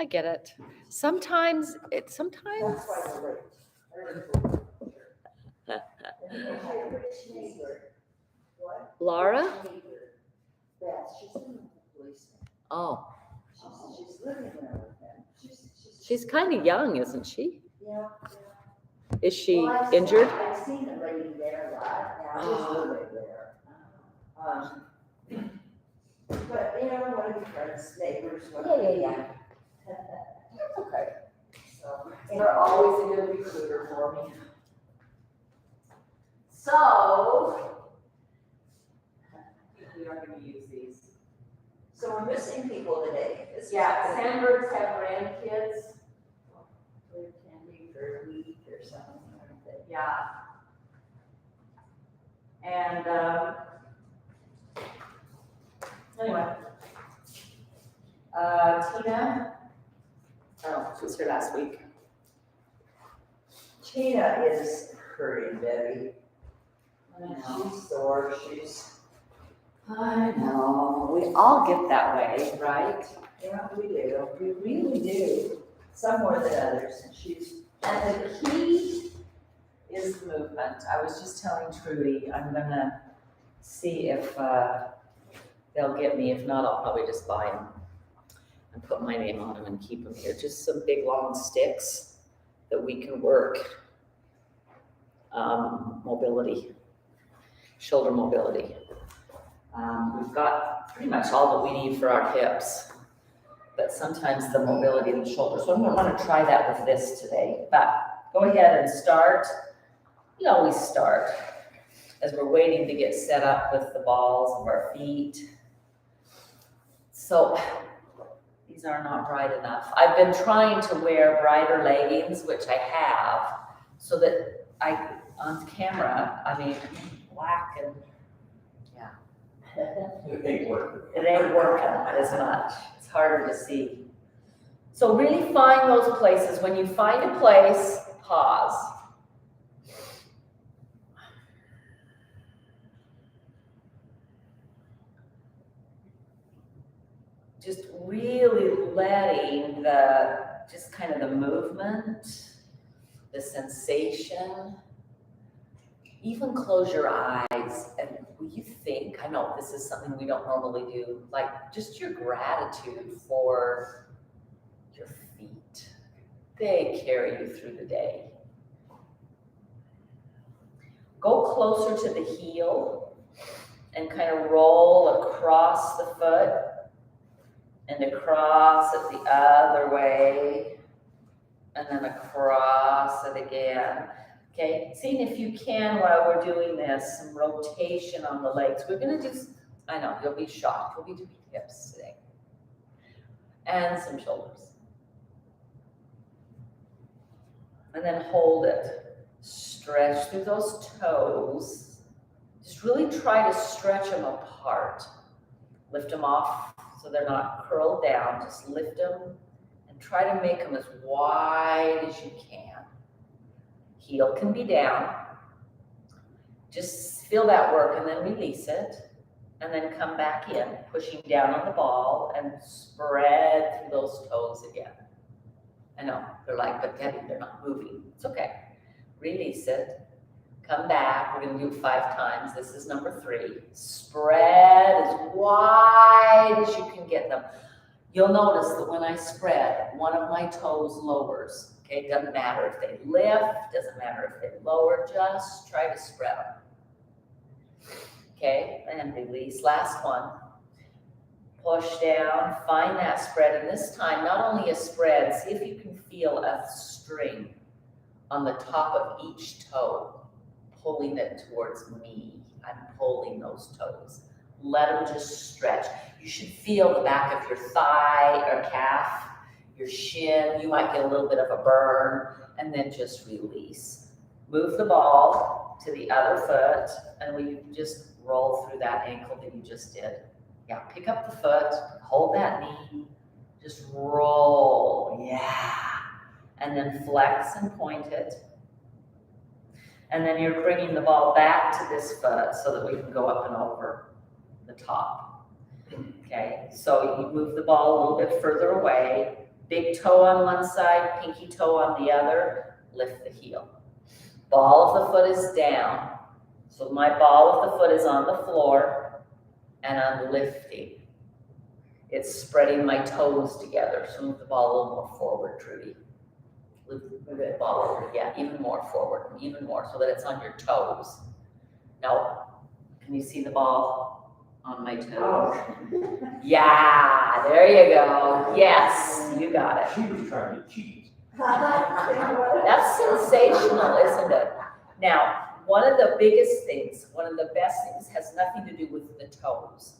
I get it. Sometimes. That's why we're late. Which neighbor? What? Laura? Which neighbor? Beth, she's in the police. Oh, She's living there with them. she's kind of young, isn't she? Yeah. Is she Well, injured? I've seen the lady there a lot, now she's living there. But, you know, one of your friends, neighbors, whatever. Yeah. That's okay. So, They're always a good recruiter for me. So, We are gonna use these. so we're missing people today. Yeah, sandbirds have grandkids. They're camping for a week or something, aren't they? Yeah. And, anyway. Tina, Oh, she was here last week. Tina is hurting, Debbie. She's sore, I know. We all get that way, right? yeah, we do, we really do, some more than others, and she's, and the key is the movement. I was just telling Trudy, I'm gonna see if, they'll get me. If not, I'll probably just buy them and put my name on them and keep them here. Just some big long sticks that we can work. Mobility, shoulder mobility. We've got pretty much all that we need for our hips, but sometimes the mobility of the shoulder. So I'm gonna wanna try that with this today, but go ahead and start. We always start as we're waiting to get set up with the balls of our feet. So these are not bright enough. I've been trying to wear brighter leggings, which I have, so that on camera, I mean, black and, yeah. It ain't working. It ain't working as much. It's harder to see. So really find those places. When you find a place, pause. Just really letting just kind of the movement, the sensation. Even close your eyes and you think, I know this is something we don't normally do, like just your gratitude for your feet. They carry you through the day. Go closer to the heel and kind of roll across the foot and across it the other way and then across it again. Okay, seeing if you can, while we're doing this, some rotation on the legs. We're gonna do, I know, you'll be shocked. We'll be doing hips today. And some shoulders. And then hold it. Stretch through those toes. Just really try to stretch them apart. Lift them off so they're not curled down. Just lift them and try to make them as wide as you can. Heel can be down. Just feel that work and then release it. And then come back in, pushing down on the ball and spread through those toes again. I know, they're like, but Debbie, they're not moving. It's okay. Release it. Come back. We're going to do it 5 times. This is number 3. Spread as wide as you can get them. You'll notice that when I spread, one of my toes lowers. Okay, it doesn't matter if they lift, doesn't matter if they lower, just try to spread them. Okay, and release. Last one. Push down, find that spread, and this time, not only a spread, see if you can feel a string on the top of each toe, pulling it towards me. I'm pulling those toes. Let them just stretch. You should feel the back of your thigh or calf, your shin. You might get a little bit of a burn, and then just release. Move the ball to the other foot, and we just roll through that ankle that you just did. Yeah, pick up the foot, hold that knee, just roll, yeah. And then flex and point it. And then you're bringing the ball back to this foot so that we can go up and over the top. Okay, so you move the ball a little bit further away, Big toe on one side, pinky toe on the other, lift the heel. Ball of the foot is down. So my ball of the foot is on the floor and I'm lifting. It's spreading my toes together. So move the ball a little more forward, Trudy. Move the ball over, yeah, even more forward, even more, so that it's on your toes. Now, can you see the ball on my toes? Yeah, there you go. Yes, you got it. She was trying to cheat. That's sensational, isn't it? Now, one of the biggest things, one of the best things has nothing to do with the toes,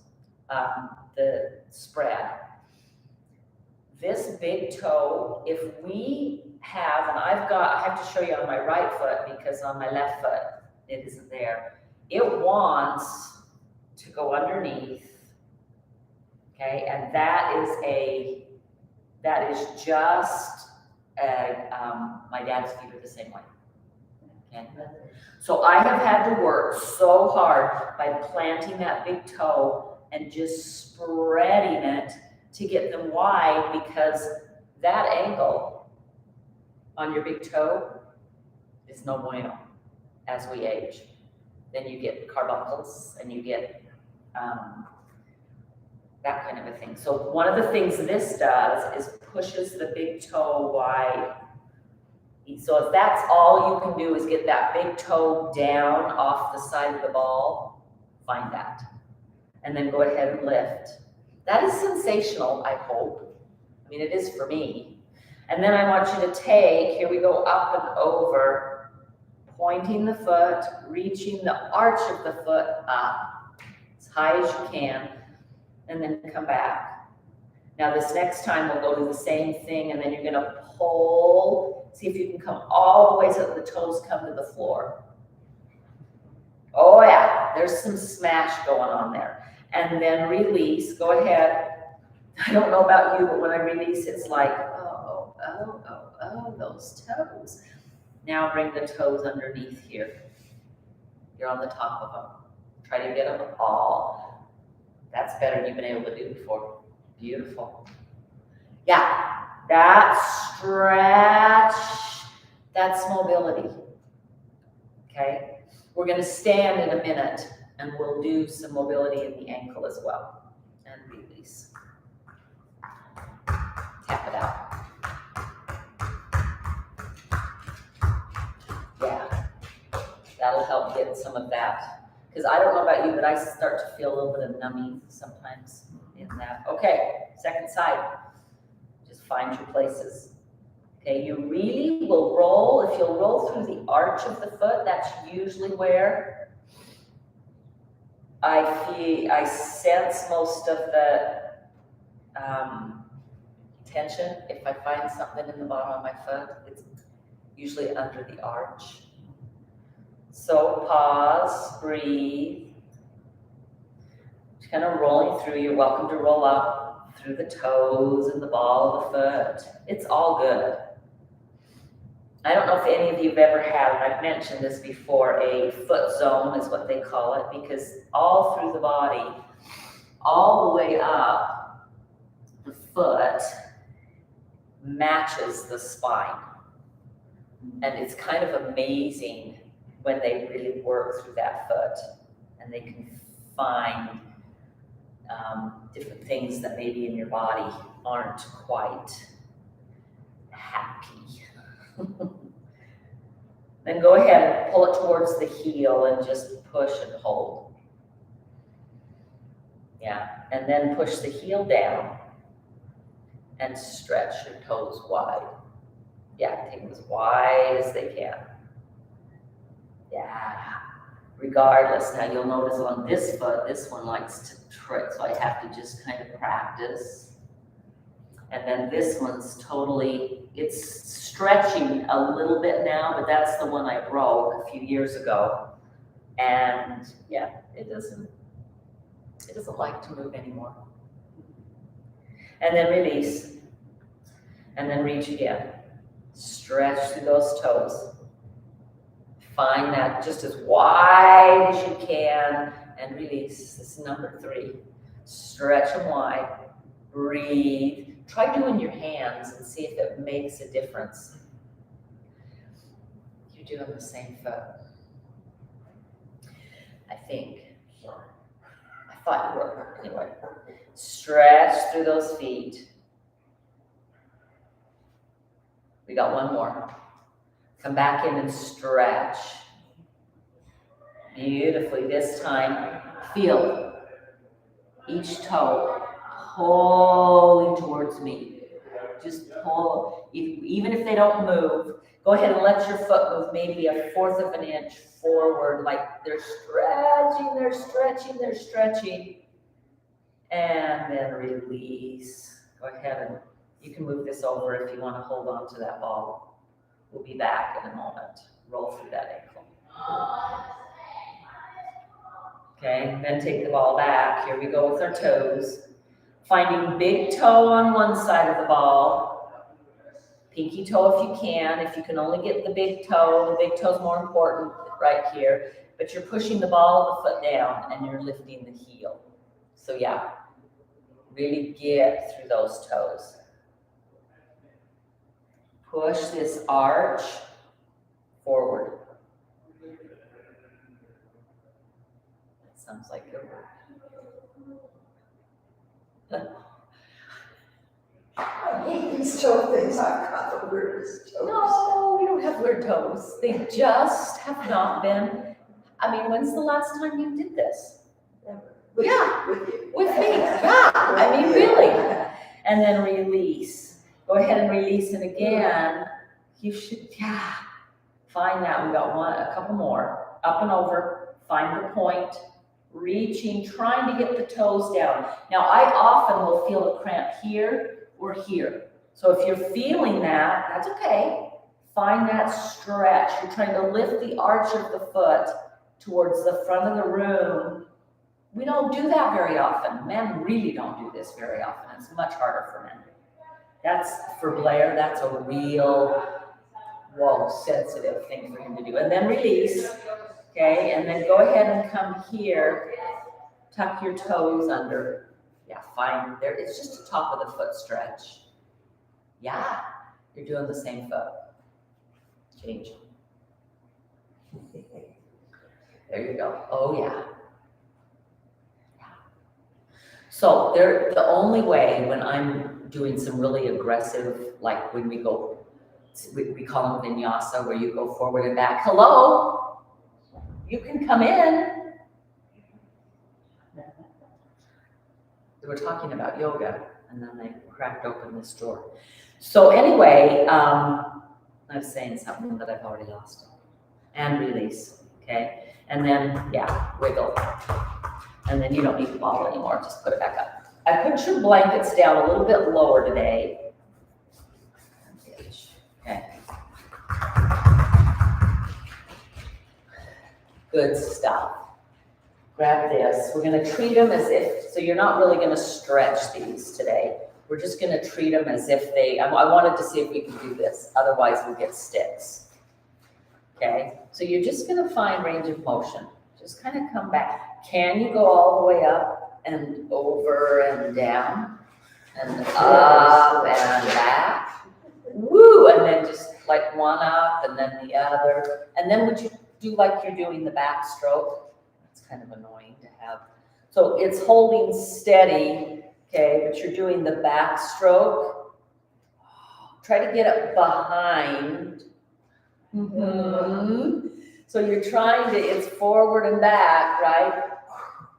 the spread. This big toe, if we have, and I have to show you on my right foot because on my left foot, it isn't there. It wants to go underneath, okay? And that is just, my dad's feet are the same way, okay? So I have had to work so hard by planting that big toe and just spreading it to get them wide, because that angle on your big toe is no bueno as we age. Then you get carbuncles and you get that kind of a thing. So one of the things this does is pushes the big toe wide. So if that's all you can do is get that big toe down off the side of the ball, find that. And then go ahead and lift. That is sensational, I hope. I mean, it is for me. And then I want you to take, here we go, up and over, pointing the foot, reaching the arch of the foot up as high as you can, and then come back. Now this next time we'll go do the same thing, and then you're gonna pull, see if you can come all the way so that the toes come to the floor. Oh yeah, there's some smash going on there. And then release, go ahead. I don't know about you, but when I release, it's like, oh, those toes. Now bring the toes underneath here. You're on the top of them. Try to get them all. That's better than you've been able to do before. Beautiful. Yeah, that stretch, that's mobility. Okay, we're gonna stand in a minute and we'll do some mobility in the ankle as well. And release. Tap it out. Yeah, that'll help get some of that. Because I don't know about you, but I start to feel a little bit of numbing sometimes in that. Okay, second side. Just find your places. Okay, you really will roll. If you'll roll through the arch of the foot, that's usually where I sense most of the tension. If I find something in the bottom of my foot, it's usually under the arch. So pause, breathe. Just kind of rolling through. You're welcome to roll up through the toes and the ball of the foot. It's all good. I don't know if any of you have ever had, and I've mentioned this before, a foot zone is what they call it, because all through the body, all the way up, the foot matches the spine. And it's kind of amazing when they really work through that foot and they can find different things that maybe in your body aren't quite happy. Then go ahead and pull it towards the heel and just push and hold. Yeah, and then push the heel down and stretch your toes wide. Yeah, take them as wide as they can. Yeah, regardless. Now you'll notice on this foot, this one likes to trick, so I have to just kind of practice. And then this one's totally, it's stretching a little bit now, but that's the one I broke a few years ago. And yeah, it doesn't like to move anymore. And then release. And then reach again. Stretch through those toes. Find that just as wide as you can and release. This is number 3. Stretch them wide. Breathe. try doing your hands and see if it makes a difference. You're doing the same foot. I think. Sorry. I thought you were. Anyway, stretch through those feet. We got one more. Come back in and stretch. Beautifully. This time, feel each toe pulling towards me. Just pull, even if they don't move, go ahead and let your foot move maybe 1/4 of an inch forward, like they're stretching, they're stretching, they're stretching. And then release. Go ahead and you can move this over if you want to hold on to that ball. We'll be back in a moment. Roll through that ankle. Okay, then take the ball back. Here we go with our toes. Finding big toe on one side of the ball. Pinky toe if you can. If you can only get the big toe is more important right here. But you're pushing the ball of the foot down and you're lifting the heel. So yeah, really get through those toes. Push this arch forward. That sounds like good work. I hate these toe things, I've got the weirdest toes. No, we don't have weird toes. They just have not been. I mean, when's the last time you did this? With Yeah. you, with you. With me, yeah. I mean, really. And then release. Go ahead and release it again. You should, yeah. Find that. We got a couple more. Up and over. Find the point. Reaching, trying to get the toes down. Now, I often will feel a cramp here or here. So if you're feeling that, that's okay. Find that stretch. You're trying to lift the arch of the foot towards the front of the room. We don't do that very often. Men really don't do this very often. It's much harder for men. That's, for Blair, that's a real, sensitive thing for him to do. And then release, okay? And then go ahead and come here, tuck your toes under. Yeah, fine. There, it's just the top of the foot stretch. Yeah, you're doing the same foot. Change. There you go. Oh, yeah. So the only way when I'm doing some really aggressive, like when we go, we call them vinyasa, where you go forward and back. Hello, you can come in. They were talking about yoga, and then they cracked open this door. So anyway, I was saying something that I've already lost. And release, okay? And then, yeah, wiggle. And then you don't need the ball anymore, just put it back up. I put your blankets down a little bit lower today. Okay. Good stuff. Grab this. We're gonna treat them as if, so you're not really gonna stretch these today. We're just gonna treat them as if I wanted to see if we can do this, otherwise we'll get sticks. Okay, so you're just gonna find range of motion. Just kind of come back. Can you go all the way up and over and down and up and back? Woo! And then just like one up and then the other. And then would you do like you're doing the backstroke? It's kind of annoying to have. So it's holding steady, okay, but you're doing the backstroke. Try to get it behind. Mm-hmm. So you're trying to, it's forward and back, right?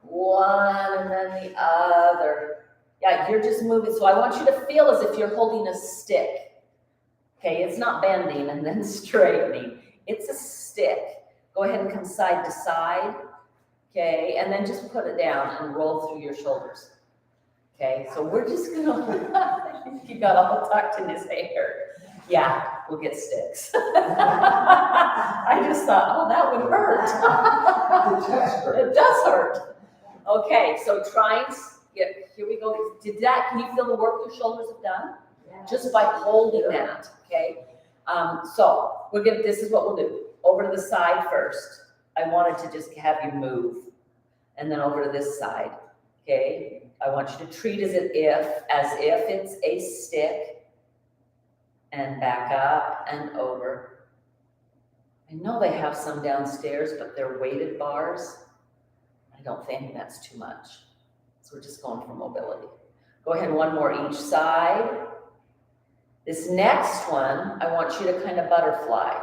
One and then the other. Yeah, you're just moving. So I want you to feel as if you're holding a stick. Okay, it's not bending and then straightening. It's a stick. Go ahead and come side to side. Okay, and then just put it down and roll through your shoulders. Okay, so we're just gonna, he got all tucked in his hair. Yeah, we'll get sticks. I just thought, oh, that would hurt. It does hurt. Okay, so try and get, here we go. Can you feel the work your shoulders have done? Yeah. Just by holding that, okay? So this is what we'll do. Over to the side first. I wanted to just have you move. And then over to this side, okay? I want you to treat as if it's a stick, and back up and over. I know they have some downstairs, but they're weighted bars. I don't think that's too much. So we're just going for mobility. Go ahead, one more each side. This next one, I want you to kind of butterfly.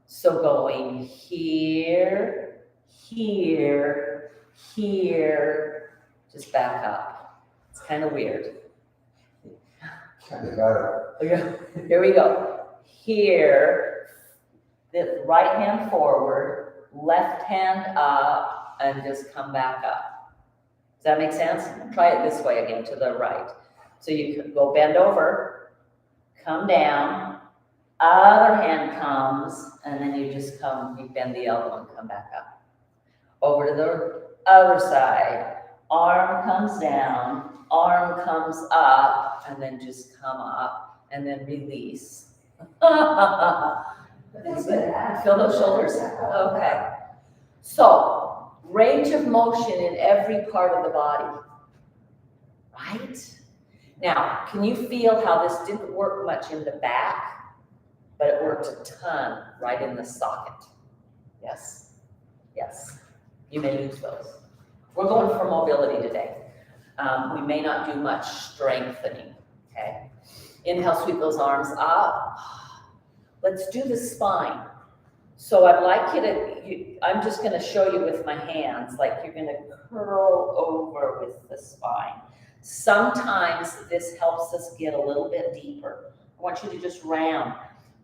So going here, here, here, just back up. It's kind of weird. Kind of better. Okay, here we go. Here, the right hand forward, left hand up, and just come back up. Does that make sense? Try it this way again, to the right. So you can go bend over, come down, other hand comes, and then you just come, you bend the elbow and come back up. Over to the other side. Arm comes down, arm comes up, and then just come up, and then release. That's good. Feel those shoulders? Okay. So, range of motion in every part of the body, right? Now, can you feel how this didn't work much in the back, but it worked a ton right in the socket? Yes? Yes. You may lose those. We're going for mobility today. We may not do much strengthening, okay? Inhale, sweep those arms up. Let's do the spine. So I'd like you to, I'm just gonna show you with my hands, like you're gonna curl over with the spine. Sometimes this helps us get a little bit deeper. I want you to just round.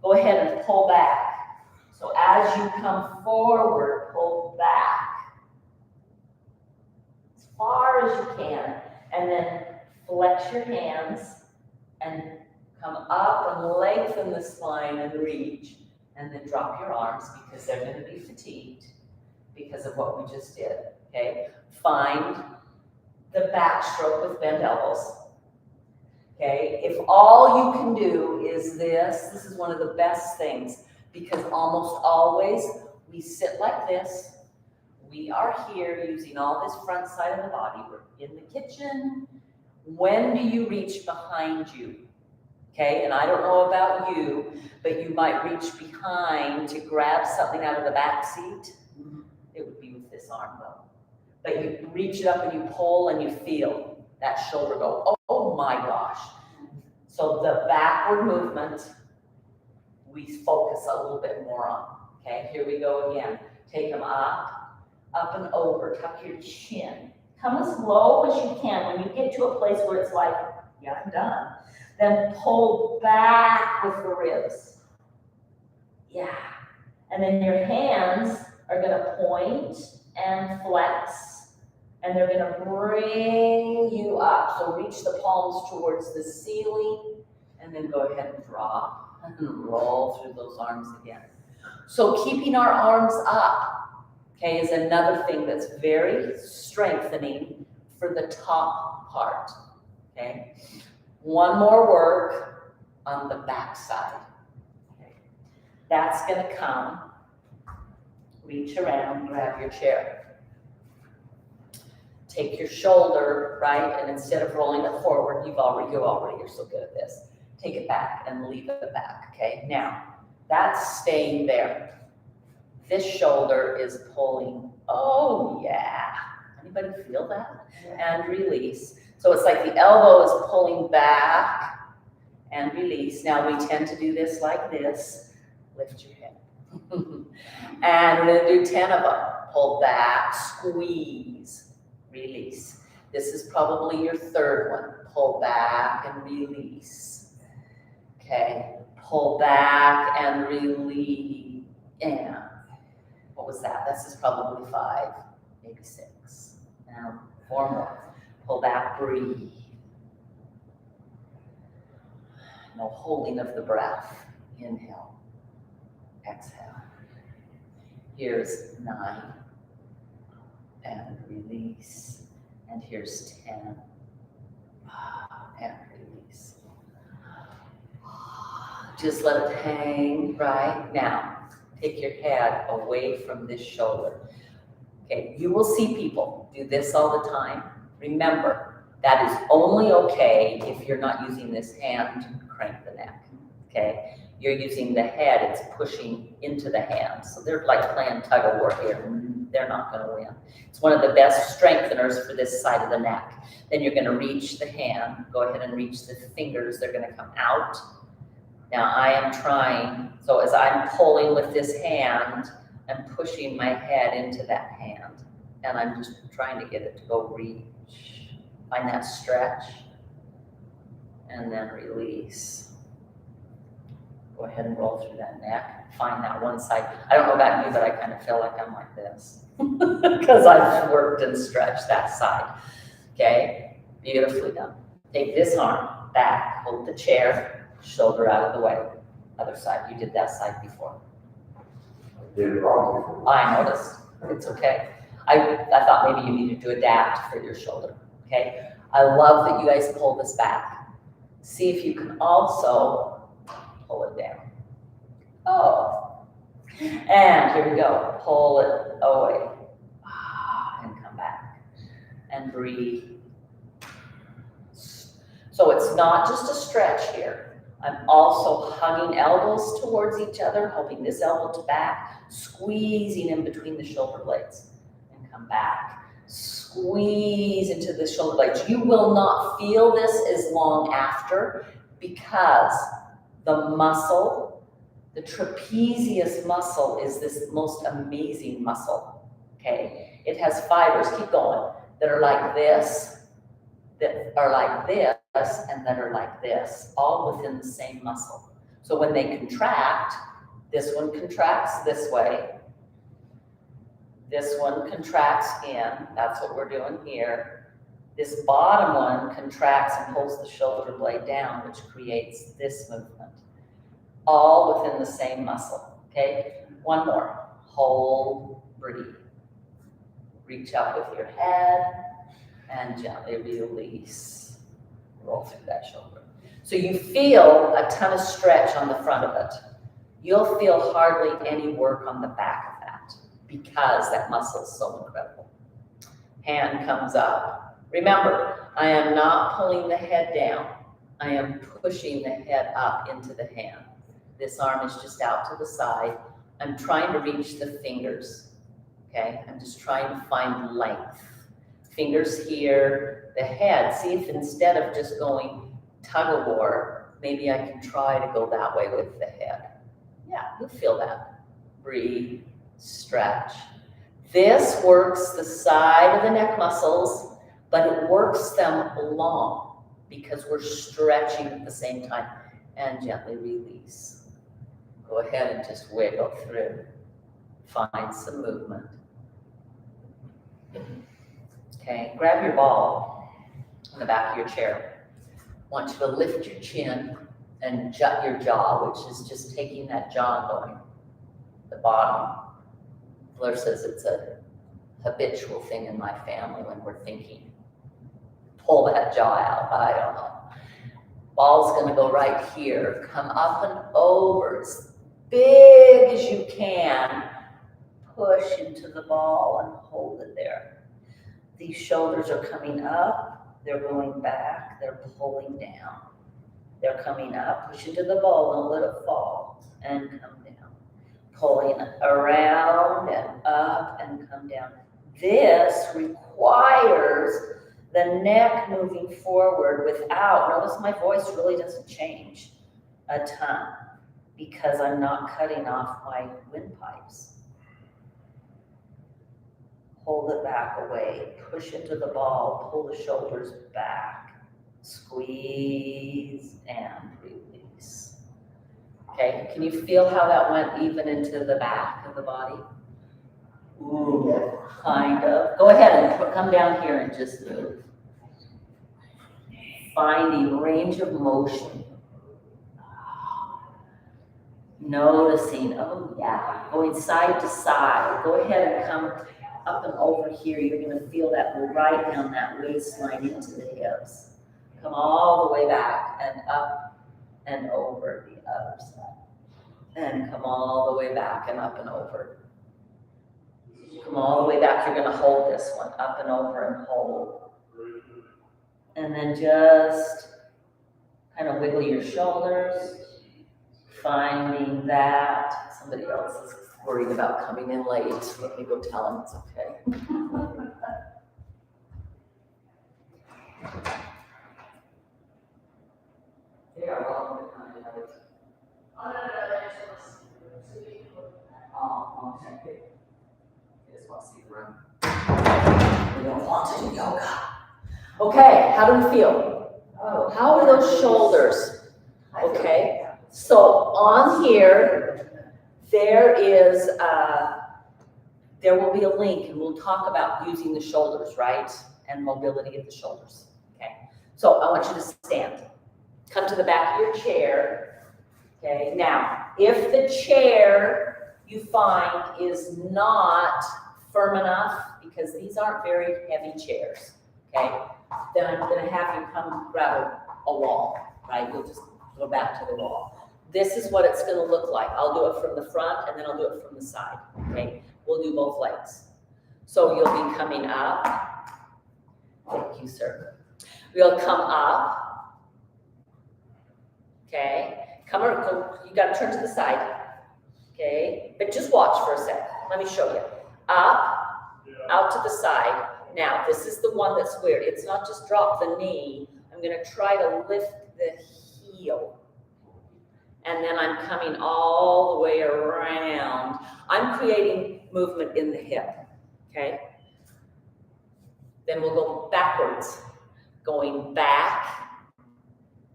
Go ahead and pull back. So as you come forward, pull back as far as you can, and then flex your hands and come up and lengthen the spine and reach, and then drop your arms because they're going to be fatigued because of what we just did, okay? Find the back stroke with bent elbows, okay? If all you can do is this is one of the best things because almost always we sit like this. We are here using all this front side of the body. We're in the kitchen. When do you reach behind you? Okay, and I don't know about you, but you might reach behind to grab something out of the back seat. It would be with this arm though. But you reach it up and you pull and you feel that shoulder go, oh my gosh. So the backward movement, we focus a little bit more on. Okay, here we go again. Take them up and over, tuck your chin. Come as low as you can. When you get to a place where it's like, yeah, I'm done. Then pull back with the ribs. Yeah. And then your hands are going to point and flex, and they're going to bring you up. So reach the palms towards the ceiling, and then go ahead and drop and roll through those arms again. So keeping our arms up, okay, is another thing that's very strengthening for the top part, okay? One more work on the back side. Okay. That's going to come. Reach around, grab your chair. Take your shoulder, right, and instead of rolling it forward, you're so good at this. Take it back and leave it back, okay? Now, that's staying there. This shoulder is pulling, oh yeah. Anybody feel that? And release. So it's like the elbow is pulling back and release. Now we tend to do this like this. Lift your head. And we're going to do 10 of them. Pull back, squeeze, release. This is probably your third one. Pull back and release. Okay. Pull back and release. And what was that? This is probably 5, maybe 6. Now 4 more. Pull back, breathe. No holding of the breath. Inhale, exhale. Here's 9, and release. And here's 10, and release. Just let it hang, right? Now, take your head away from this shoulder. Okay, you will see people do this all the time. Remember, That is only okay if you're not using this hand to crank the neck, okay? You're using the head, it's pushing into the hand. So they're like playing tug of war here. They're not gonna win. It's one of the best strengtheners for this side of the neck. Then you're gonna reach the hand, go ahead and reach the fingers, they're gonna come out. Now I am trying, so as I'm pulling with this hand, I'm pushing my head into that hand. And I'm just trying to get it to go reach. Find that stretch. And then release. Go ahead and roll through that neck. Find that one side. I don't know about you, but I kind of feel like I'm like this. Because I've worked and stretched that side. Okay? Beautifully done. Take this arm back, hold the chair, shoulder out of the way. Other side. You did that side before. Did it wrong before. I noticed. It's okay. I thought maybe you needed to adapt for your shoulder. Okay? I love that you guys pull this back. See if you can also pull it down. Oh. And here we go. Pull it away. And come back. And breathe. So it's not just a stretch here. I'm also hugging elbows towards each other, helping this elbow to back, squeezing in between the shoulder blades. And come back. Squeeze into the shoulder blades. You will not feel this as long after because the muscle, the trapezius muscle is this most amazing muscle, okay? It has fibers, keep going, that are like this, and that are like this, all within the same muscle. So when they contract, this one contracts this way, this one contracts in, that's what we're doing here. This bottom one contracts and pulls the shoulder blade down, which creates this movement. All within the same muscle, okay? One more, hold, breathe. Reach up with your head and gently release. Roll through that shoulder. So you feel a ton of stretch on the front of it. You'll feel hardly any work on the back of that because that muscle is so incredible. Hand comes up. Remember, I am not pulling the head down. I am pushing the head up into the hand. This arm is just out to the side. I'm trying to reach the fingers, okay? I'm just trying to find length. Fingers here, the head. See if instead of just going tug of war, maybe I can try to go that way with the head. Yeah, you'll feel that. Breathe, stretch. This works the side of the neck muscles, but it works them long because we're stretching at the same time. And gently release. Go ahead and just wiggle through. Find some movement. Okay, grab your ball on the back of your chair. I want you to lift your chin and jut your jaw, which is just taking that jaw going. The bottom. Blair says it's a habitual thing in my family when we're thinking. Pull that jaw out, I don't know. Ball's gonna go right here. Come up and over as big as you can. Push into the ball and hold it there. These shoulders are coming up, they're going back, they're pulling down. They're coming up, push into the ball, don't let it fall, and come down. Pulling around and up and come down. This requires the neck moving forward without, notice my voice really doesn't change a ton because I'm not cutting off my windpipes. Hold it back away, push into the ball, pull the shoulders back, squeeze and release. Okay, can you feel how that went even into the back of the body? Ooh, kind of. Go ahead and come down here and just move. Finding range of motion. Noticing, oh yeah, going side to side. Go ahead and come up and over here. You're going to feel that right down that waistline into the hips. Come all the way back and up and over the other side. And come all the way back and up and over. Come all the way back. You're going to hold this one up and over and hold. And then just kind of wiggle your shoulders, finding that. Somebody else is worried about coming in late. Let me go tell them it's okay. They are welcome to come in late. Oh, okay. You just want to see the room. We don't want to do yoga. Okay, how do we feel? Oh, How are those shoulders? I feel Okay. So on here, there will be a link, and we'll talk about using the shoulders, right? And mobility of the shoulders, okay? So I want you to stand. Come to the back of your chair, okay? Now, if the chair you find is not firm enough, because these aren't very heavy chairs, okay? Then I'm gonna have you come grab a wall, right? You'll just go back to the wall. This is what it's gonna look like. I'll do it from the front and then I'll do it from the side, okay? We'll do both legs. So you'll be coming up. Thank you, sir. We'll come up, okay? You gotta turn to the side, okay? But just watch for a sec. Let me show you. Up, out to the side. Now, this is the one that's weird. It's not just drop the knee. I'm gonna try to lift the heel. And then I'm coming all the way around. I'm creating movement in the hip, okay? Then we'll go backwards. Going back,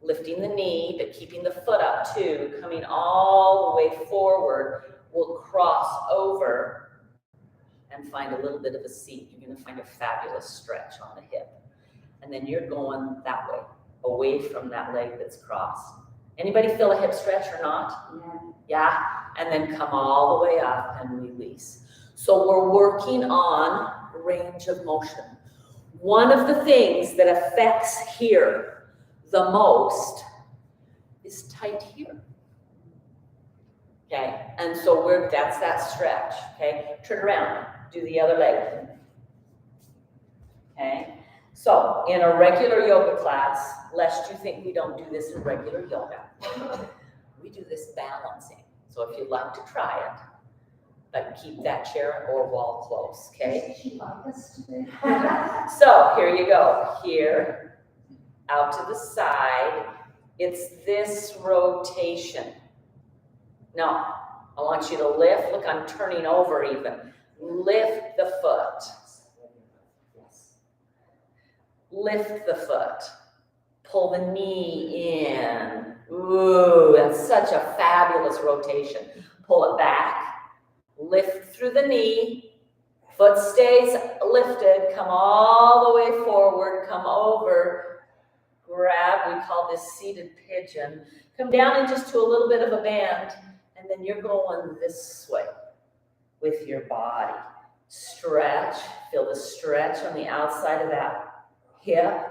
lifting the knee, but keeping the foot up too, coming all the way forward. We'll cross over and find a little bit of a seat. You're gonna find a fabulous stretch on the hip. And then you're going that way, away from that leg that's crossed. Anybody feel a hip stretch or not? Yeah? And then come all the way up and release. So we're working on range of motion. One of the things that affects here the most is tight here. Okay, and so that's that stretch, okay? Turn around, do the other leg. Okay, so in a regular yoga class, lest you think we don't do this in regular yoga, we do this balancing. So if you'd like to try it, but keep that chair or wall close, okay? So here you go, here, out to the side. It's this rotation. Now, I want you to lift. Look, I'm turning over even. Lift the foot. Lift the foot. Pull the knee in. Ooh, that's such a fabulous rotation. Pull it back. Lift through the knee. Foot stays lifted. Come all the way forward. Come over. Grab. We call this seated pigeon. Come down and just do a little bit of a bend. And then you're going this way with your body. Stretch. Feel the stretch on the outside of that hip.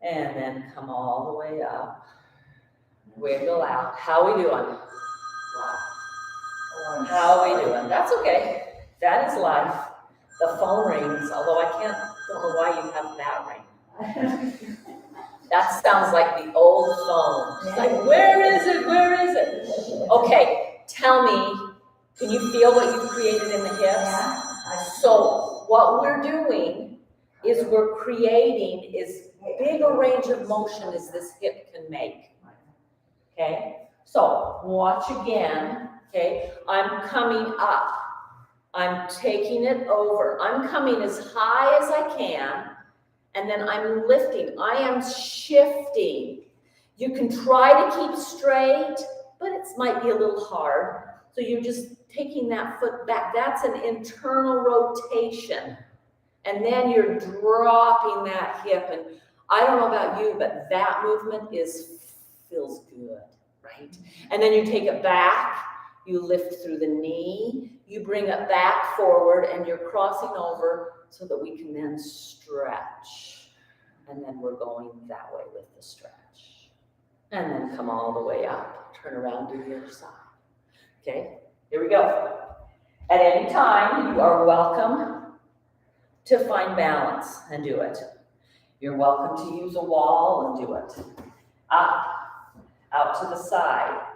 And then come all the way up. Wiggle out. How are we doing? How are we doing? That's okay. That is life. The phone rings, although don't know why you have that ring. That sounds like the old phone. It's like, where is it? Where is it? Okay, tell me, can you feel what you've created in the hips? Yeah. So what we're doing is we're creating as big a range of motion as this hip can make. Okay, so watch again. Okay, I'm coming up. I'm taking it over. I'm coming as high as I can, and then I'm lifting. I am shifting. You can try to keep straight, but it might be a little hard. So you're just taking that foot back. That's an internal rotation. And then you're dropping that hip. And I don't know about you, but that movement feels good, right? And then you take it back. You lift through the knee, you bring it back forward, and you're crossing over so that we can then stretch. And then we're going that way with the stretch. And then come all the way up. Turn around, do the other side. Okay, here we go. At any time, you are welcome to find balance and do it. You're welcome to use a wall and do it. Up, out to the side.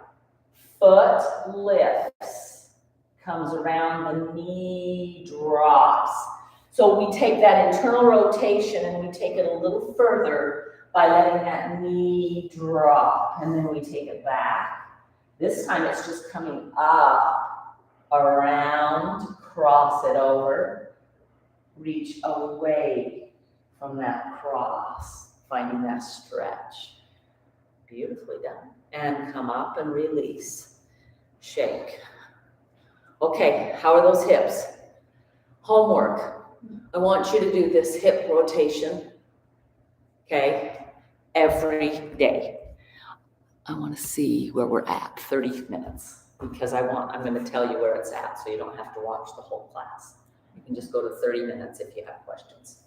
Foot lifts, comes around, the knee drops. So we take that internal rotation and we take it a little further by letting that knee drop, and then we take it back. This time it's just coming up, around, cross it over, reach away from that cross, finding that stretch. Beautifully done. And come up and release. Shake. Okay, how are those hips? Homework. I want you to do this hip rotation, okay, every day. I want to see where we're at, 30 minutes, because I'm going to tell you where it's at so you don't have to watch the whole class. You can just go to 30 minutes if you have questions.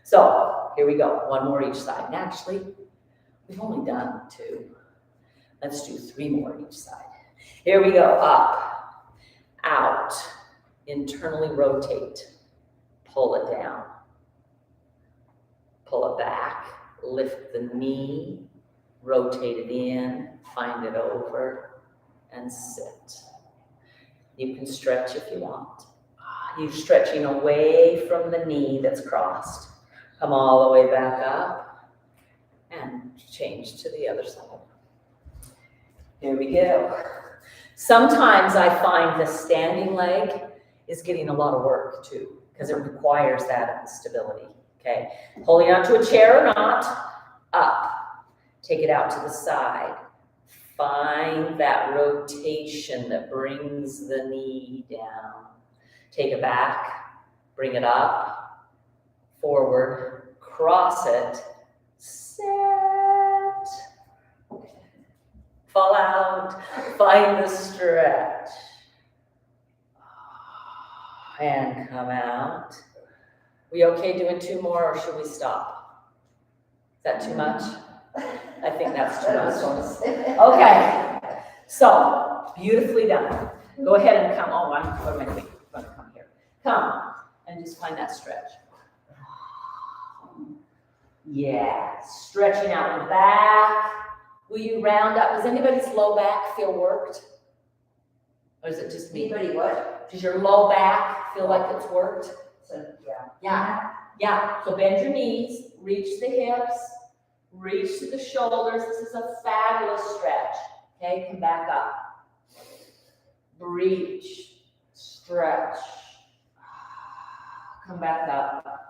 So here we go, one more each side. And actually, we've only done 2. Let's do 3 more each side. Here we go, up, out, internally rotate, pull it down, pull it back, lift the knee, rotate it in, find it over, and sit. You can stretch if you want. You're stretching away from the knee that's crossed. Come all the way back up and change to the other side. Here we go. Sometimes I find the standing leg is getting a lot of work too, because it requires that stability, okay? Holding onto a chair or not, up. Take it out to the side. Find that rotation that brings the knee down. Take it back, bring it up, forward, cross it, set. Fall out, find the stretch. And come out. We okay doing 2 more or should we stop? Is that too much? I think that's too much. Okay, so beautifully done. Go ahead and come. Oh, what am I doing? I'm gonna come here. Come and just find that stretch. Yeah, stretching out the back. Will you round up? Does anybody's low back feel worked? Or is it just me? Anybody what? Does your low back feel like it's worked? So, yeah. Yeah, yeah. So bend your knees, reach the hips, reach to the shoulders. This is a fabulous stretch. Okay, come back up. Reach, stretch. Come back up.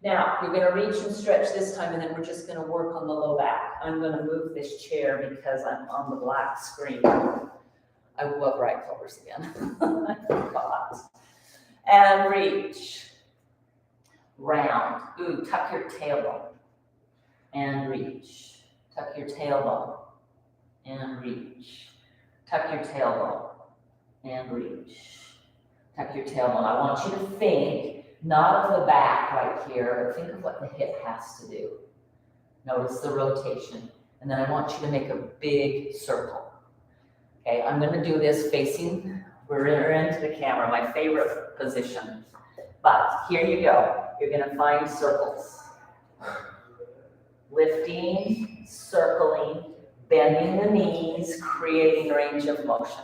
Now, you're going to reach and stretch this time, and then we're just going to work on the low back. I'm going to move this chair because I'm on the black screen. I will have bright colors again. I forgot. And reach. Round. Ooh, tuck your tailbone. And reach. Tuck your tailbone. And reach. Tuck your tailbone. And reach. Tuck your tailbone. I want you to think not of the back right here, but think of what the hip has to do. Notice the rotation. And then I want you to make a big circle. Okay, I'm going to do this facing, we're into the camera, my favorite position. But here you go. You're going to find circles. Lifting, circling, bending the knees, creating range of motion.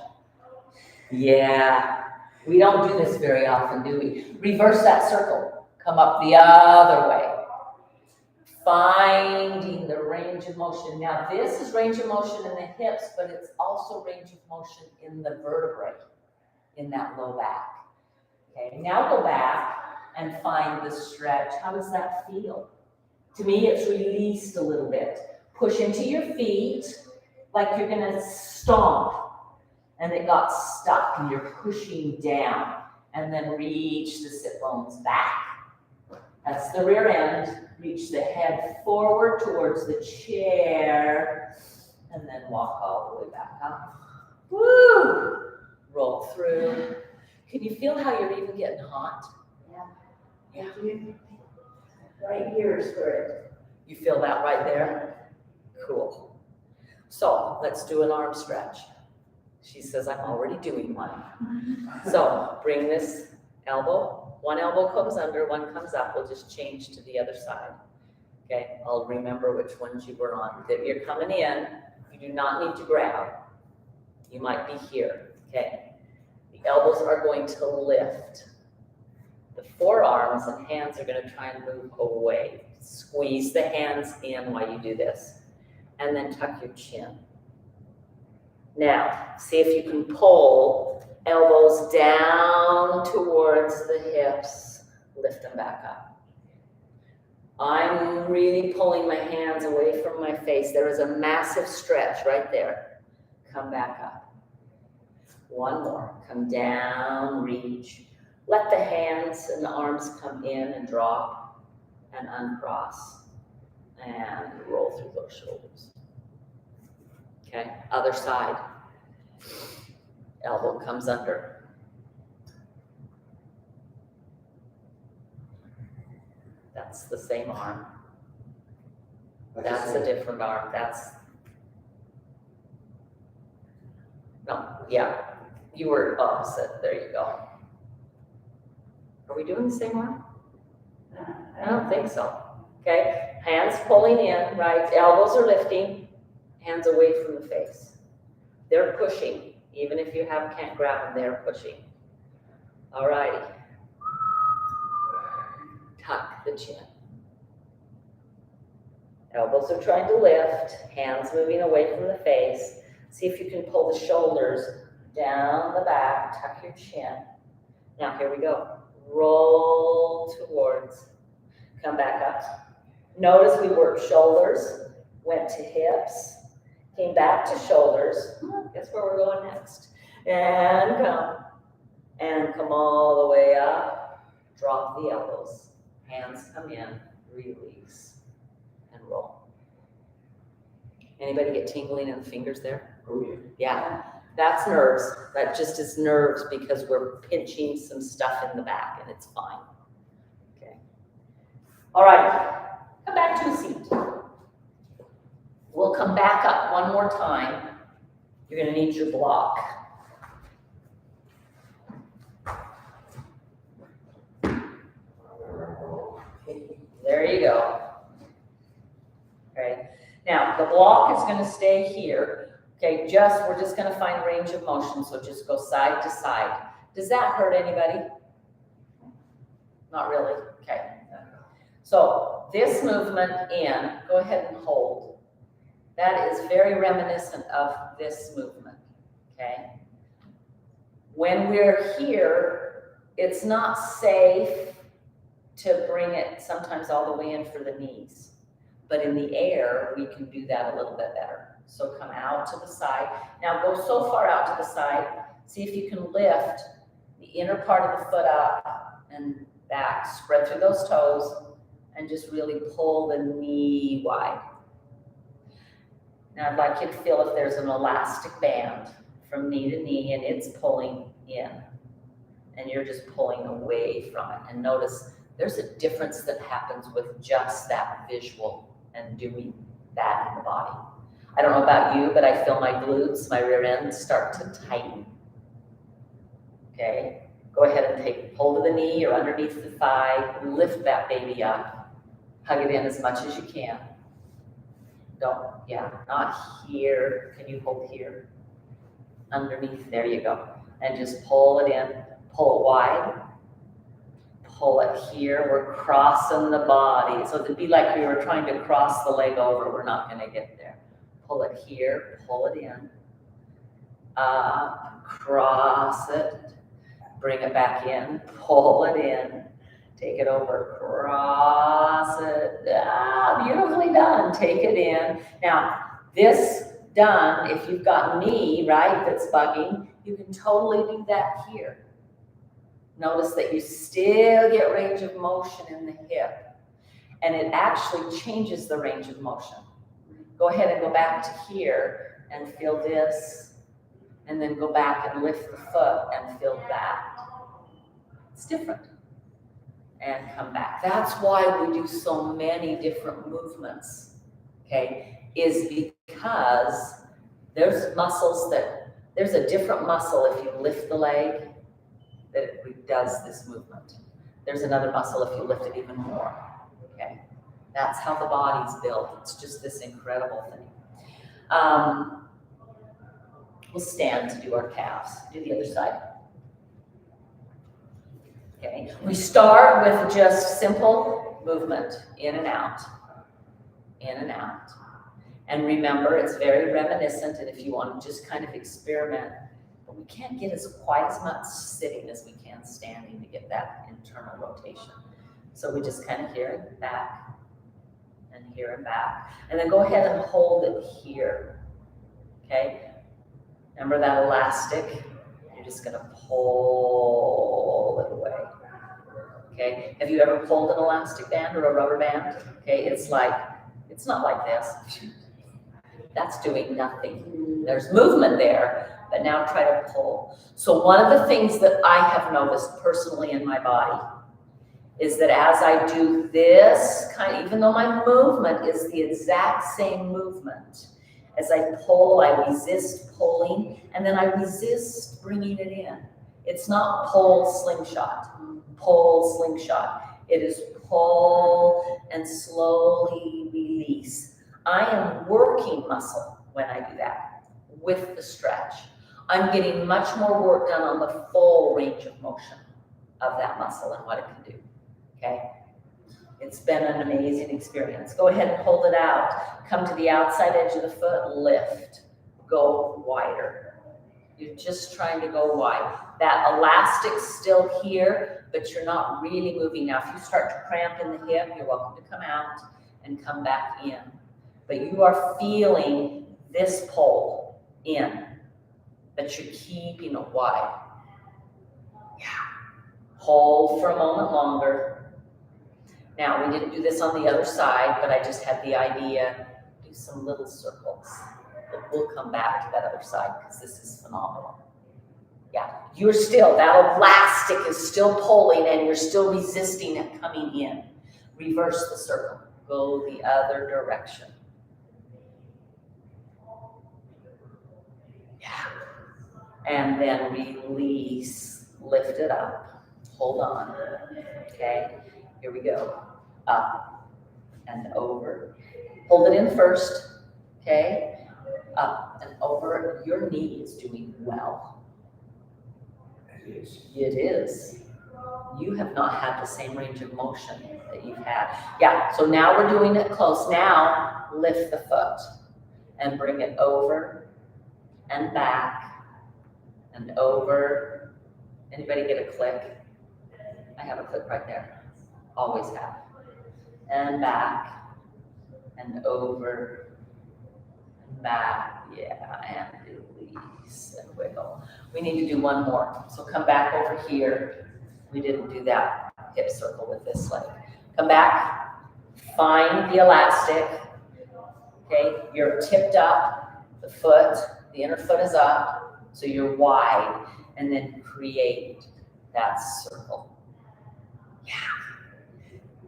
Yeah, we don't do this very often, do we? Reverse that circle. Come up the other way. Finding the range of motion. Now this is range of motion in the hips, but it's also range of motion in the vertebrae, in that low back. Okay, now go back and find the stretch. How does that feel? To me, it's released a little bit. Push into your feet like you're gonna stomp, and it got stuck and you're pushing down, and then reach the sit bones back. That's the rear end. Reach the head forward towards the chair, and then walk all the way back up. Woo! Roll through. Can you feel how you're even getting hot? Yeah. Right here is where it. You feel that right there? Cool. So let's do an arm stretch. She says, I'm already doing one. So bring this elbow. One elbow comes under, one comes up. We'll just change to the other side. Okay, I'll remember which ones you were on. That you're coming in, you do not need to grab. You might be here, okay? The elbows are going to lift. The forearms and hands are gonna try and move away. Squeeze the hands in while you do this. And then tuck your chin. Now, see if you can pull elbows down towards the hips, lift them back up. I'm really pulling my hands away from my face. There is a massive stretch right there. Come back up. One more, come down, reach. Let the hands and the arms come in and drop and uncross and roll through those shoulders. Okay, other side. Elbow comes under. That's the same arm. That's a different arm. No, yeah, you were opposite. There you go. Are we doing the same arm? I don't think so. Okay, hands pulling in, right? Elbows are lifting, hands away from the face. They're pushing. Even if you can't grab them, they're pushing. All righty. Tuck the chin. Elbows are trying to lift, hands moving away from the face. See if you can pull the shoulders down the back, tuck your chin. Now here we go. Roll towards, come back up. Notice we worked shoulders, went to hips, came back to shoulders. Guess where we're going next? And come all the way up. Drop the elbows. Hands come in, release, and roll. Anybody get tingling in the fingers there? Oh, yeah. Yeah, that's nerves. That just is nerves because we're pinching some stuff in the back and it's fine. Okay. All right, come back to a seat. We'll come back up one more time. You're gonna need your block. There you go. Okay, now the block is gonna stay here. Okay, we're just gonna find range of motion, so just go side to side. Does that hurt anybody? Not really, okay. So this movement in, go ahead and hold. That is very reminiscent of this movement, okay? When we're here, it's not safe to bring it sometimes all the way in for the knees. But in the air, we can do that a little bit better. So come out to the side. Now go so far out to the side, see if you can lift the inner part of the foot up and back. Spread through those toes and just really pull the knee wide. Now I'd like you to feel if there's an elastic band from knee to knee and it's pulling in. And you're just pulling away from it. And notice there's a difference that happens with just that visual and doing that in the body. I don't know about you, but I feel my glutes, my rear end start to tighten. Okay, go ahead and take hold of the knee or underneath the thigh, lift that baby up, hug it in as much as you can. Not here. Can you hold here? Underneath, there you go. And just pull it in, pull it wide. Pull it here, we're crossing the body. So it'd be like we were trying to cross the leg over, we're not gonna get there. Pull it here, pull it in. Cross it, bring it back in, pull it in, take it over, cross it. Beautifully done, take it in. Now, this done, if you've got knee, right, that's bugging, you can totally do that here. Notice that you still get range of motion in the hip, and it actually changes the range of motion. Go ahead and go back to here and feel this, and then go back and lift the foot and feel that. It's different. And come back. That's why we do so many different movements, okay, is because there's a different muscle if you lift the leg that it does this movement. There's another muscle if you lift it even more, okay? That's how the body's built. It's just this incredible thing. We'll stand to do our calves. Do the other side. Okay. We start with just simple movement, in and out, in and out. And remember, it's very reminiscent, and if you want to just kind of experiment, but we can't get quite as much sitting as we can standing to get that internal rotation. So we just kind of here and back, and here and back. And then go ahead and hold it here, okay? Remember that elastic? You're just gonna pull it away, okay? Have you ever pulled an elastic band or a rubber band? Okay, it's not like this. That's doing nothing. There's movement there, but now try to pull. So one of the things that I have noticed personally in my body is that as I do this even though my movement is the exact same movement, as I pull, I resist pulling, and then I resist bringing it in. It's not pull, slingshot, pull, slingshot. It is pull and slowly release. I am working muscle when I do that with the stretch. I'm getting much more work done on the full range of motion of that muscle and what it can do, okay? It's been an amazing experience. Go ahead and hold it out. Come to the outside edge of the foot, lift, go wider. You're just trying to go wide. That elastic's still here, but you're not really moving. Now, if you start to cramp in the hip, you're welcome to come out and come back in. But you are feeling this pull in, but you're keeping it wide. Yeah. Hold for a moment longer. Now, we didn't do this on the other side, but I just had the idea, do some little circles. But we'll come back to that other side because this is phenomenal. Yeah, you're still, that elastic is still pulling and you're still resisting it coming in. Reverse the circle, go the other direction. Yeah, and then release, lift it up, hold on, okay? Here we go. Up and over. Hold it in first, okay? Up and over. Your knee is doing well. It is. It is. You have not had the same range of motion that you've had. Yeah, so now we're doing it close. Now, lift the foot and bring it over and back and over. Anybody get a click? I have a click right there. Always have. And back and over and back. Yeah, and release and wiggle. We need to do one more. So come back over here. We didn't do that hip circle with this leg. Come back, find the elastic. Okay, you're tipped up, the foot, the inner foot is up, so you're wide, and then create that circle. Yeah.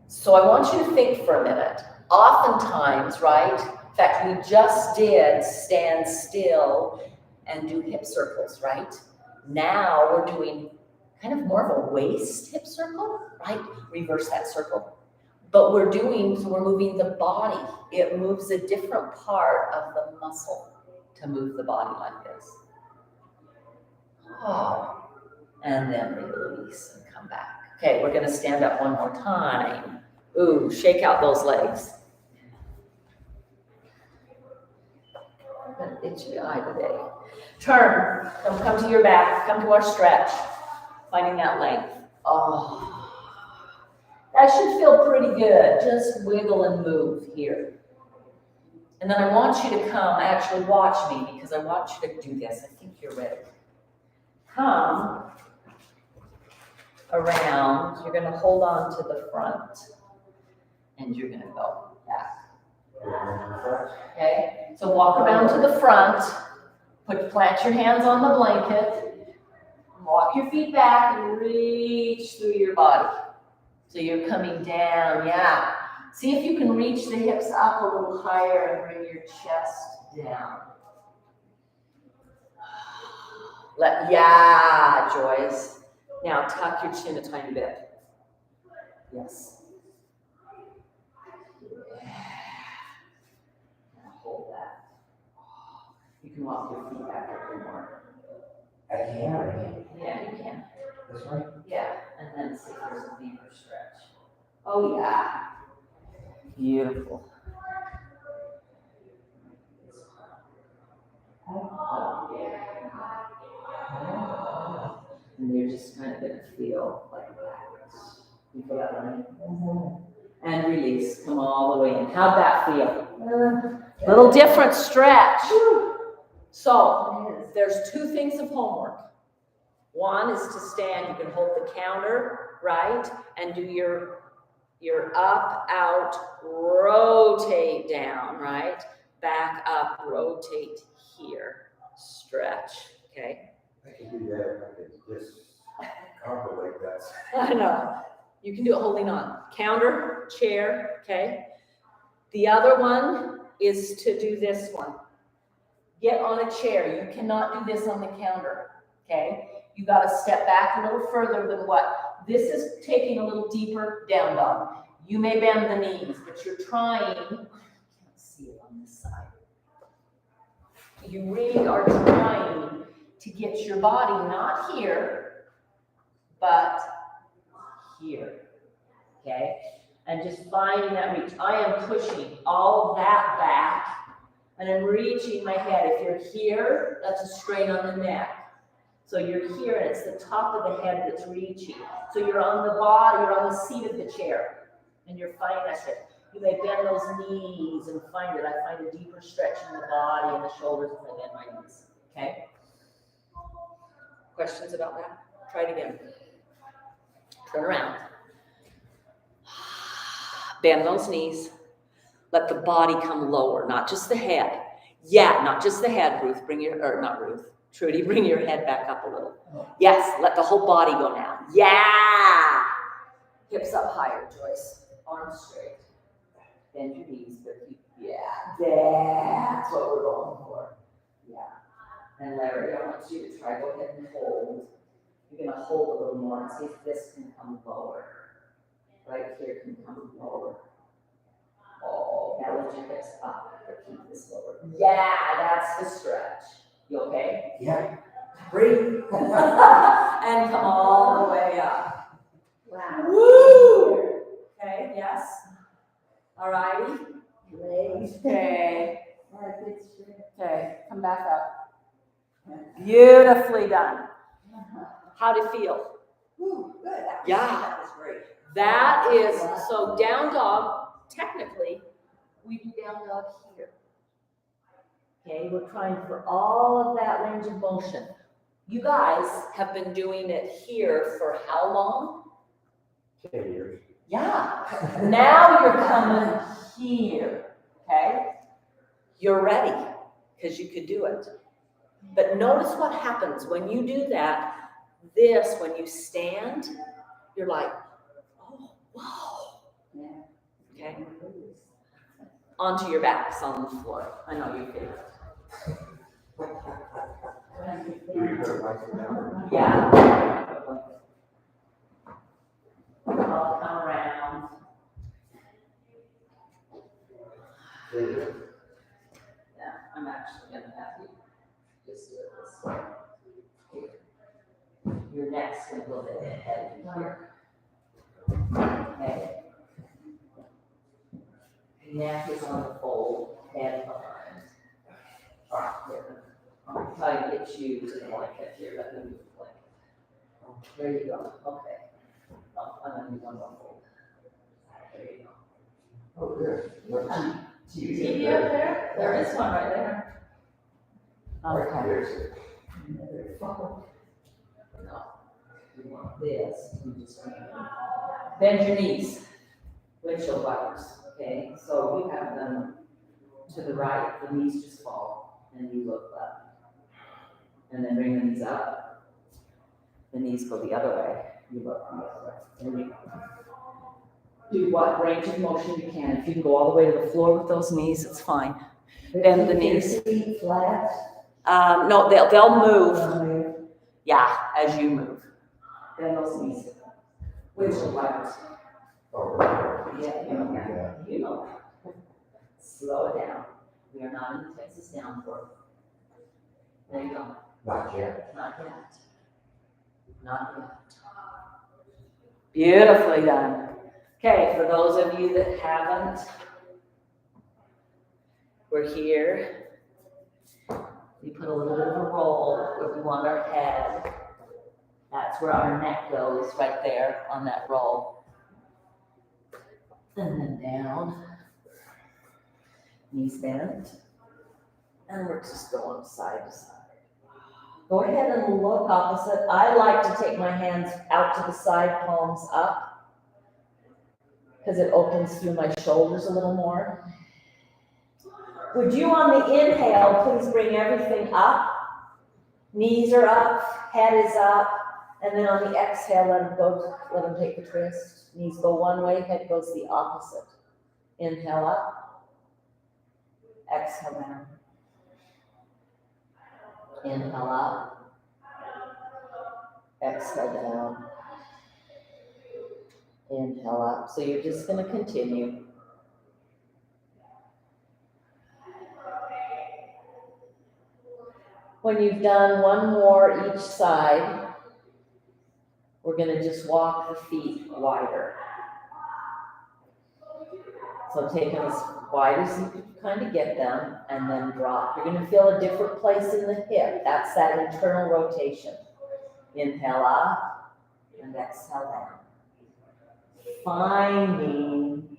So I want you to think for a minute. Oftentimes, right? In fact, we just did stand still and do hip circles, right? Now we're doing kind of more of a waist hip circle, right? Reverse that circle. But we're moving the body. It moves a different part of the muscle to move the body like this. Oh, and then release and come back. Okay, we're gonna stand up one more time. Ooh, shake out those legs. I've got an itchy eye today. Turn, come to your back, come to our stretch. Finding that length. Oh, that should feel pretty good. Just wiggle and move here. And then I want you to come, actually watch me because I want you to do this. I think you're ready. Come around. You're going to hold on to the front and you're going to go back. Okay? So walk around to the front. Plant your hands on the blanket. Walk your feet back and reach through your body. So you're coming down, yeah. See if you can reach the hips up a little higher and bring your chest down. Yeah, Joyce. Now tuck your chin a tiny bit. Yes. You can walk your feet back a little more. I can't. Yeah, you can. That's right. Yeah, and then see if there's a deeper stretch. Oh, yeah. Beautiful. And you're just kind of gonna feel like that. You feel that, right? And release, come all the way in. How'd that feel? Little different stretch. So, there's two things of homework. One is to stand, you can hold the counter, right? And do your up, out, rotate down, right? Back up, rotate here, stretch, okay? I can do that if I could just combo like that. I know. You can do it holding on. Counter, chair, okay? The other one is to do this one. Get on a chair. You cannot do this on the counter, okay? You got to step back a little further than what? This is taking a little deeper down dog. You may bend the knees, but you're trying, I can't see it on this side. You really are trying to get your body not here, but here, okay? And just finding that reach. I am pushing all of that back, and I'm reaching my head. If you're here, that's a strain on the neck. So you're here, and it's the top of the head that's reaching. So you're on the body, you're on the seat of the chair, and you're finding that stretch. You may bend those knees and find it. I find a deeper stretch in the body and the shoulders as I bend my knees, okay? Questions about that? Try it again. Turn around. Bend those knees. Let the body come lower, not just the head. Yeah, not just the head, Ruth. Trudy, bring your head back up a little. Yes, let the whole body go now. Yeah! Hips up higher, Joyce. Arms straight. Bend your knees, but keep, yeah. That's what we're going for. Yeah. And Larry, I want you to try, go ahead and hold. You're gonna hold a little more and see if this can come lower. Right here can come lower. Oh, now lift your hips up, but keep this lower. Yeah, that's the stretch. You okay? Yeah. Breathe. And come all the way up. Wow. Woo! Okay, yes. All righty. Legs. Okay. All right, good stretch. Okay, come back up. Beautifully done. How'd it feel? Whew, good. Yeah. That was great. That is, so down dog, technically, we do down dog here. Okay, we're trying for all of that range of motion. You guys have been doing it here for how long? 10 years. Yeah. Now you're coming here, okay? You're ready, because you could do it. But notice what happens when you do that. This, when you stand, you're like, oh, wow. Yeah. Okay? Onto your backs on the floor. I know you feel it. Do you put a mic down? Yeah. I'll come around. Yeah, I'm actually gonna have you just do it this way. Here. Your neck's gonna go a little bit heavy here. Okay. Neck is on the fold, head behind. All right, here. I'll try to get you to the blanket here. Let me move the blanket. There you go. Okay. Oh, I'm gonna move one more fold. There you go. Oh, good. What TV up there? There is one right there. Okay. There's No. You want this. You just bend your knees. Windshield wipers. Okay. So you have them to the right. The knees just fall, and you look up, and then bring the knees up. The knees go the other way. You look the other way. There you go. Do what range of motion you can. If you can go all the way to the floor with those knees, it's fine. Bend the knees. Feet flat. No, they'll move. Yeah, as you move. Bend those knees. Windshield wipers. Yeah, you know. Slow it down. We are not in the Texas downforce. There you go. Not yet. Not yet. Not yet. Beautifully done. Okay, for those of you that haven't, we're here. We put a little bit of a roll where we want our head. That's where our neck goes, right there on that roll. And then down. Knees bent. And we're just going side to side. Go ahead and look opposite. I like to take my hands out to the side, palms up, because it opens through my shoulders a little more. Would you, on the inhale, please bring everything up? Knees are up, head is up, and then on the exhale, let them go. Let them take the twist. Knees go one way, head goes the opposite. Inhale up, exhale down. Inhale up, exhale down. Inhale up. So you're just going to continue. When you've done one more each side, we're going to just walk the feet wider. So take them as wide as you can kind of get them, and then drop. You're going to feel a different place in the hip. That's that internal rotation. Inhale up, and exhale down. Finding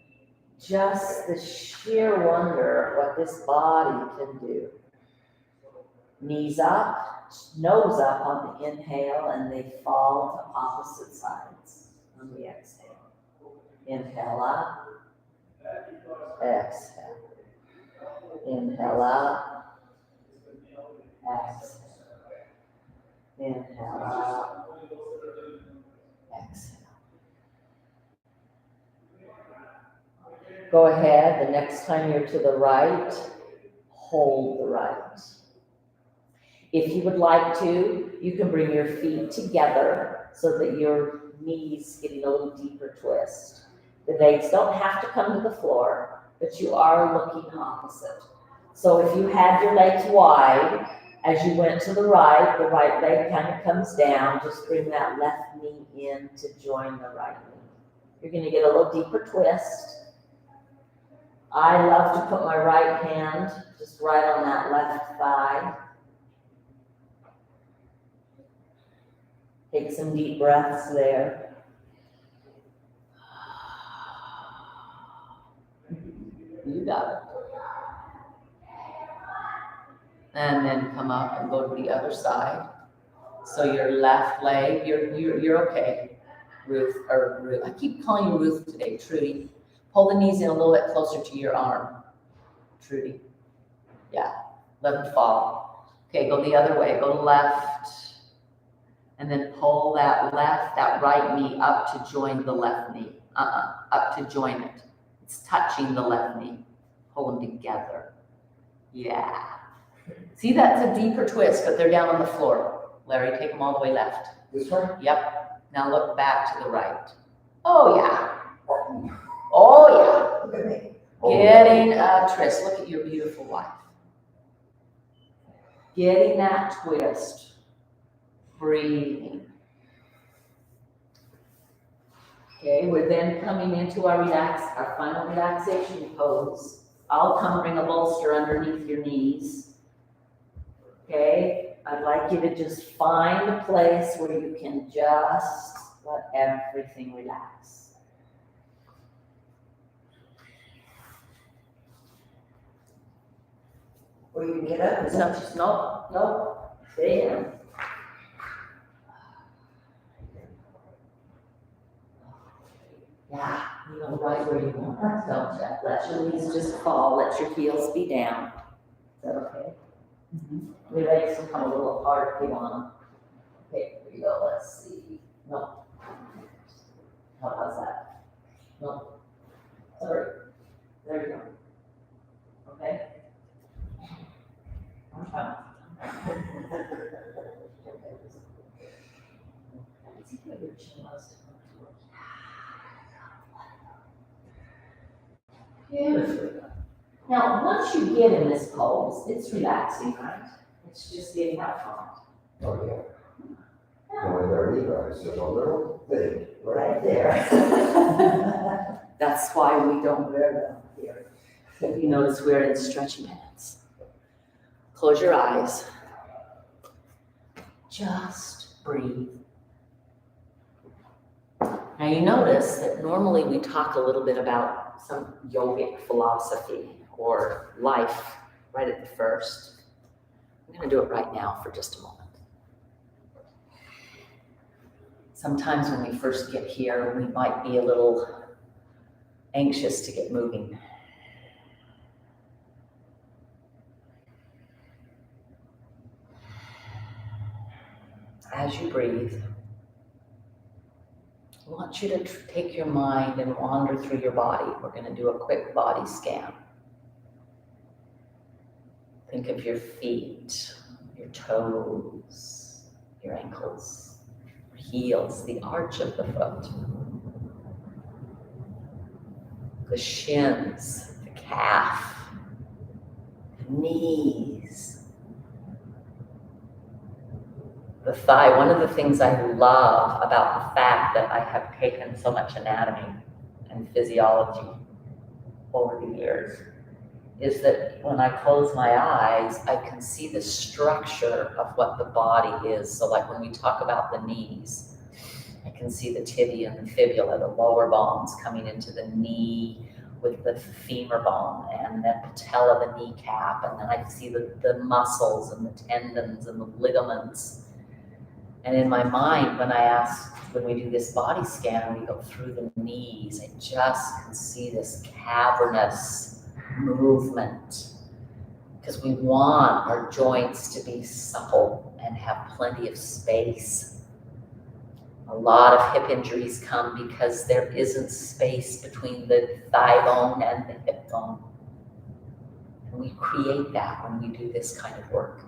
just the sheer wonder of what this body can do. Knees up, nose up on the inhale, and they fall to opposite sides on the exhale. Inhale up, exhale. Inhale up, exhale. Inhale up, exhale. Go ahead, the next time you're to the right, hold the right. If you would like to, you can bring your feet together so that your knees getting a little deeper twist. The legs don't have to come to the floor, but you are looking opposite. So if you had your legs wide, as you went to the right leg kind of comes down, just bring that left knee in to join the right knee. You're going to get a little deeper twist. I love to put my right hand just right on that left thigh. Take some deep breaths there. You got it. And then come up and go to the other side. So your left leg, you're okay. Ruth, I keep calling you Ruth today, Trudy. Pull the knees in a little bit closer to your arm. Trudy. Yeah, let them fall. Okay, go the other way, go left. And then pull that right knee up to join the left knee. Up to join it. It's touching the left knee. Pull them together. Yeah. See, that's a deeper twist, but they're down on the floor. Larry, take them all the way left. This one? Yep. Now look back to the right. Oh, yeah. Oh, Look at me. yeah. Getting a twist. Look at your beautiful wife. Getting that twist. Breathing. Okay, we're then coming into our final relaxation pose. I'll come bring a bolster underneath your knees. Okay, I'd like you to just find a place where you can just let everything relax. Or you can get up. So just no, stay in. Yeah, you know, right where you want. Don't let your knees just fall, let your heels be down. Is that okay? Mm-hmm. Your legs can come a little apart if you want them. Okay, here we go, let's see. No. How's that? No. Sorry. There you go. Okay? I'm fine. See where your chin was. Beautiful. Now, once you get in this pose, it's relaxing, right? It's just getting out Oh, yeah. Going there, you guys, there's a little thing right there. That's why we don't wear them here. If you notice, we're in stretchy pants. Close your eyes. Just breathe. Now you notice that normally we talk a little bit about some yogic philosophy or life right at the first. I'm going to do it right now for just a moment. Sometimes when we first get here, we might be a little anxious to get moving. As you breathe, I want you to take your mind and wander through your body. We're going to do a quick body scan. Think of your feet, your toes, your ankles, your heels, the arch of the foot, the shins, the calf, the knees, the thigh. One of the things I love about the fact that I have taken so much anatomy and physiology over the years is that when I close my eyes, I can see the structure of what the body is. So like when we talk about the knees, I can see the tibia and the fibula, the lower bones coming into the knee with the femur bone and the patella, the kneecap, and then I see the muscles and the tendons and the ligaments. And in my mind, when we do this body scan, we go through the knees, I just can see this cavernous movement because we want our joints to be supple and have plenty of space. A lot of hip injuries come because there isn't space between the thigh bone and the hip bone. And we create that when we do this kind of work.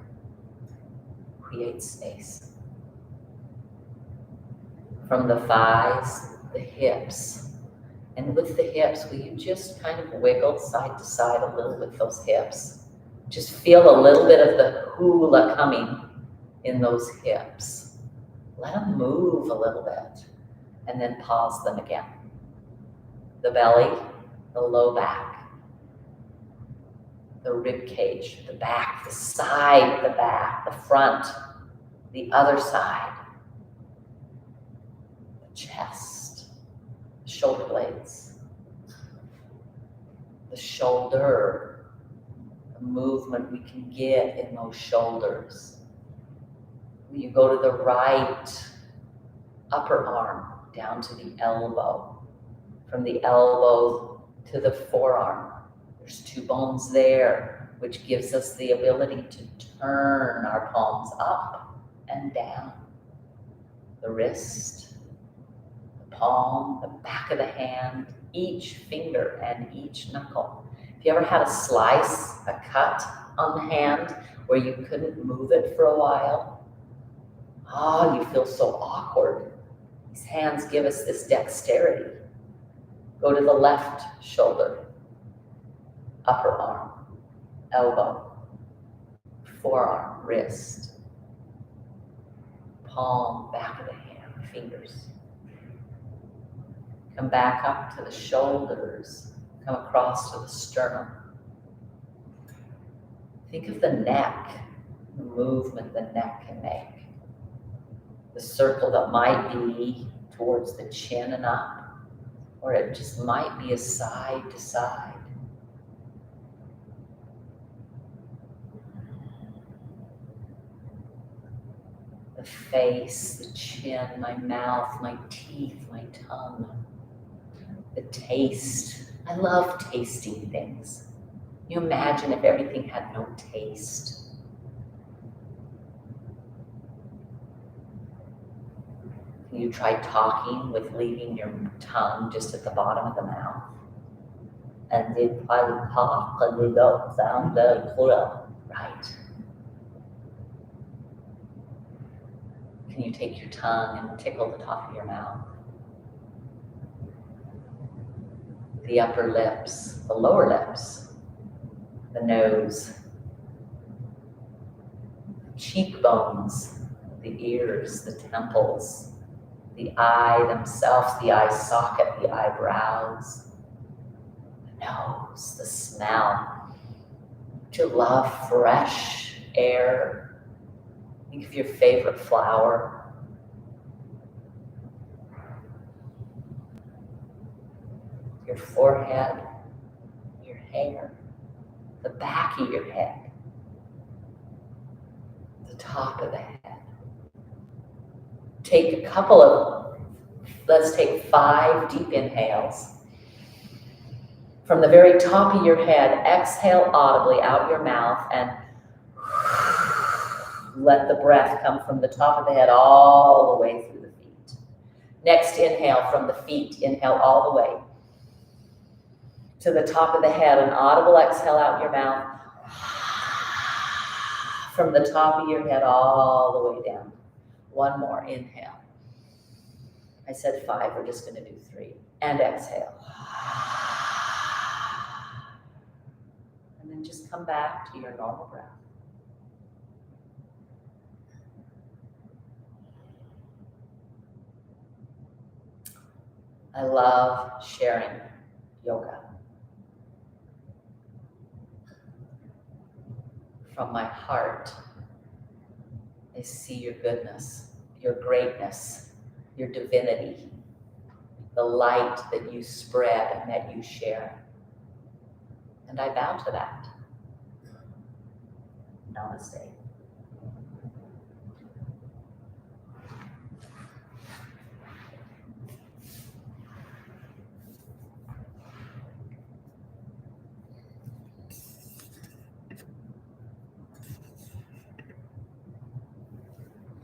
Create space. From the thighs, the hips. And with the hips, will you just kind of wiggle side to side a little with those hips? Just feel a little bit of the hula coming in those hips. Let them move a little bit and then pause them again. The belly, the low back, the rib cage, the back, the side, the back, the front, the other side, the chest, the shoulder blades, the shoulder, the movement we can get in those shoulders. You go to the right upper arm down to the elbow. From the elbow to the forearm. There's two bones there, which gives us the ability to turn our palms up and down. The wrist, the palm, the back of the hand, each finger and each knuckle. If you ever had a slice, a cut on the hand where you couldn't move it for a while, you feel so awkward. These hands give us this dexterity. Go to the left shoulder, upper arm, elbow, forearm, wrist, palm, back of the hand, fingers. Come back up to the shoulders, come across to the sternum. Think of the neck, the movement the neck can make. The circle that might be towards the chin and up, or it just might be a side to side. The face, the chin, my mouth, my teeth, my tongue. The taste. I love tasting things. You imagine if everything had no taste. You try talking with leaving your tongue just at the bottom of the mouth. And if I talk and we don't sound very clear, right? Can you take your tongue and tickle the top of your mouth? The upper lips, the lower lips, the nose, cheekbones, the ears, the temples, the eye themselves, the eye socket, the eyebrows, the nose, the smell. To love fresh air. Think of your favorite flower. Your forehead, your hair, the back of your head, the top of the head. Let's take 5 deep inhales. From the very top of your head, exhale audibly out your mouth and let the breath come from the top of the head all the way through the feet. Next inhale from the feet, inhale all the way to the top of the head, an audible exhale out your mouth from the top of your head all the way down. One more, inhale. I said 5, we're just going to do 3. And exhale. And then just come back to your normal breath. I love sharing yoga. From my heart, I see your goodness, your greatness, your divinity, the light that you spread and that you share. And I bow to that. Namaste.